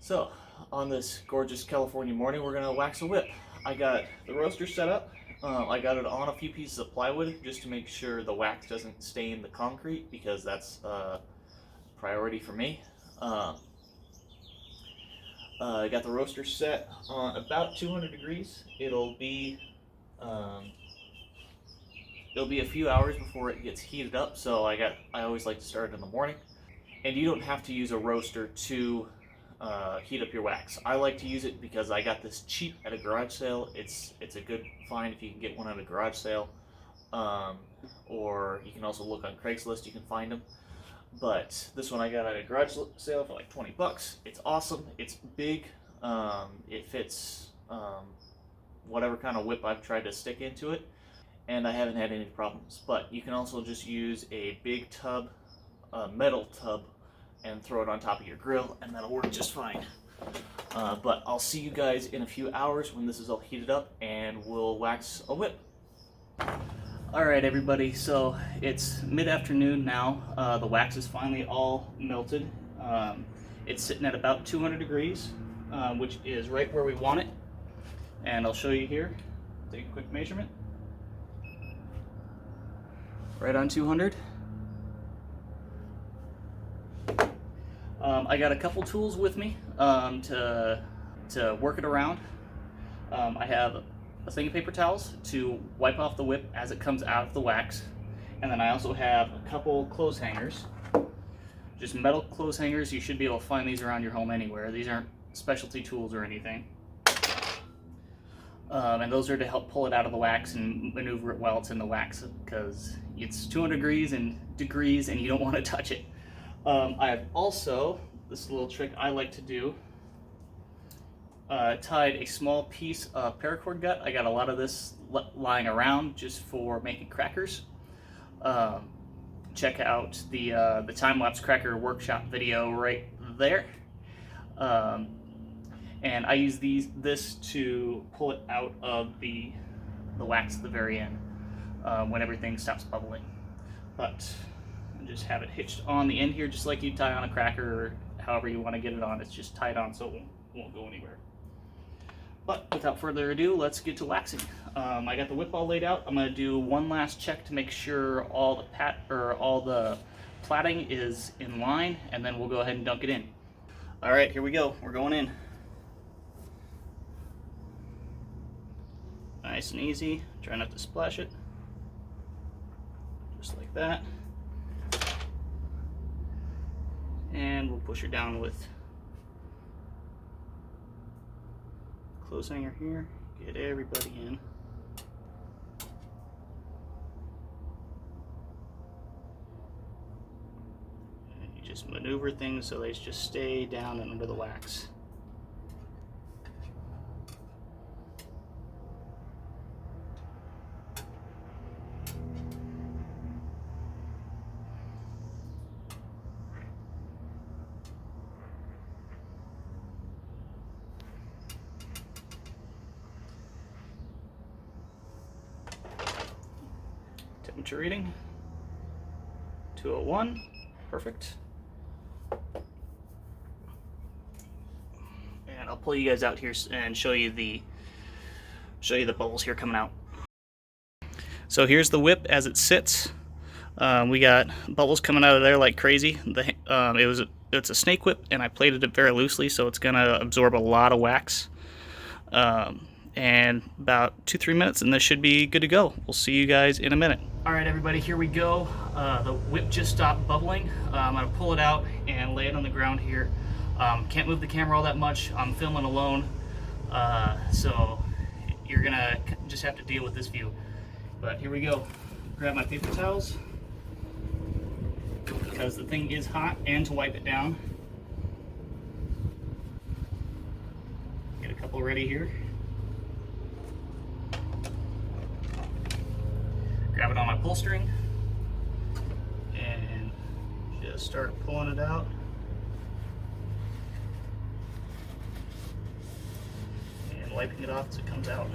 So, on this gorgeous California morning, we're gonna wax a whip. I got the roaster set up. I got it on a few pieces of plywood just to make sure the wax doesn't stain the concrete because that's a priority for me. I got the roaster set on about 200 degrees. Um, it'll be a few hours before it gets heated up, so I always like to start it in the morning. And you don't have to use a roaster to heat up your wax. I like to use it because I got this cheap at a garage sale. It's a good find if you can get one at a garage sale, or you can also look on Craigslist. You can find them. But this one I got at a garage sale for like 20 bucks. It's awesome. It's big. It fits whatever kind of whip I've tried to stick into it, and I haven't had any problems. But you can also just use a big tub, a metal tub, and throw it on top of your grill, and that'll work just fine. But I'll see you guys in a few hours when this is all heated up, and we'll wax a whip. Alright everybody, so it's mid-afternoon now. The wax is finally all melted. It's sitting at about 200 degrees, which is right where we want it. And I'll show you here. Take a quick measurement. Right on 200. I got a couple tools with me to work it around. I have a thing of paper towels to wipe off the whip as it comes out of the wax, and then I also have a couple clothes hangers, just metal clothes hangers. You should be able to find these around your home anywhere. These aren't specialty tools or anything. And those are to help pull it out of the wax and maneuver it while it's in the wax, because it's 200 degrees and you don't want to touch it. I have also, this little trick I like to do, tied a small piece of paracord gut. I got a lot of this lying around just for making crackers. Check out the time-lapse cracker workshop video right there. And I use this to pull it out of the wax at the very end when everything stops bubbling. But just have it hitched on the end here, just like you tie on a cracker, or however you want to get it on. It's just tied on so it won't go anywhere. But without further ado, let's get to waxing. I got the whip all laid out. I'm going to do one last check to make sure all the plaiting is in line, and then we'll go ahead and dunk it in. All right, here we go. We're going in. Nice and easy. Try not to splash it. Just like that. And we'll push her down with clothes hanger here. Get everybody in. And you just maneuver things so they just stay down and under the wax. Temperature reading 201. Perfect. And I'll pull you guys out here and show you the bubbles here coming out. So here's the whip as it sits. We got bubbles coming out of there like crazy. It's a snake whip, and I plated it very loosely, so it's gonna absorb a lot of wax. And about 2-3 minutes, and this should be good to go. We'll see you guys in a minute. All right, everybody, here we go. The whip just stopped bubbling. I'm gonna pull it out and lay it on the ground here. Can't move the camera all that much. I'm filming alone, so you're gonna just have to deal with this view. But here we go. Grab my paper towels, because the thing is hot, and to wipe it down. Get a couple ready here. Grab it on my pull string and just start pulling it out. And wiping it off as it comes out.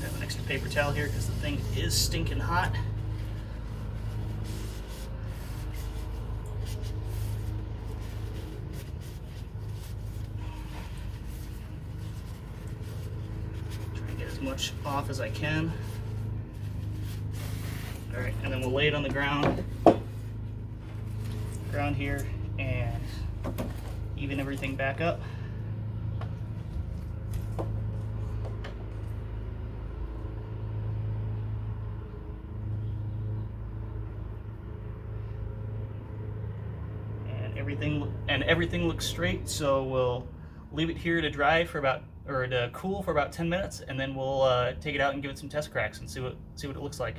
I have an extra paper towel here because the thing is stinking hot. Try and get as much off as I can. All right, and then we'll lay it on the ground here and even everything back up. And everything looks straight, so we'll leave it here to dry for about, or to cool for about 10 minutes, and then we'll take it out and give it some test cracks and see what it looks like.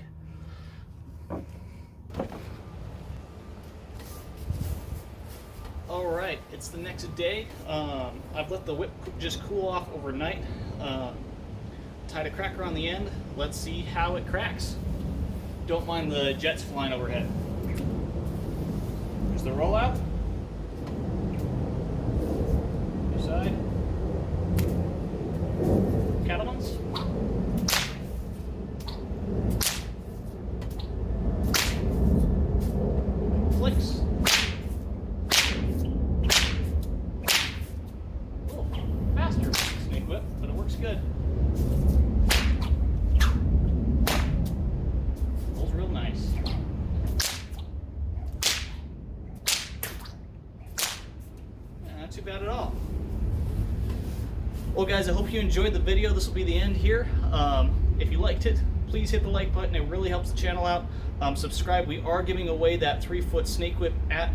All right, it's the next day. I've let the whip just cool off overnight. Tied a cracker on the end. Let's see how it cracks. Don't mind the jets flying overhead. Here's the rollout. Your side. Cattleman's. Flicks. Oh, faster snake whip, but it works good. Rolls real nice. Not too bad at all. Well guys, I hope you enjoyed the video. This will be the end here. If you liked it, please hit the like button. It really helps the channel out. Subscribe. We are giving away that 3-foot snake whip at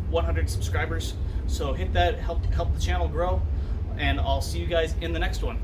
100 subscribers. So hit that, help the channel grow, and I'll see you guys in the next one.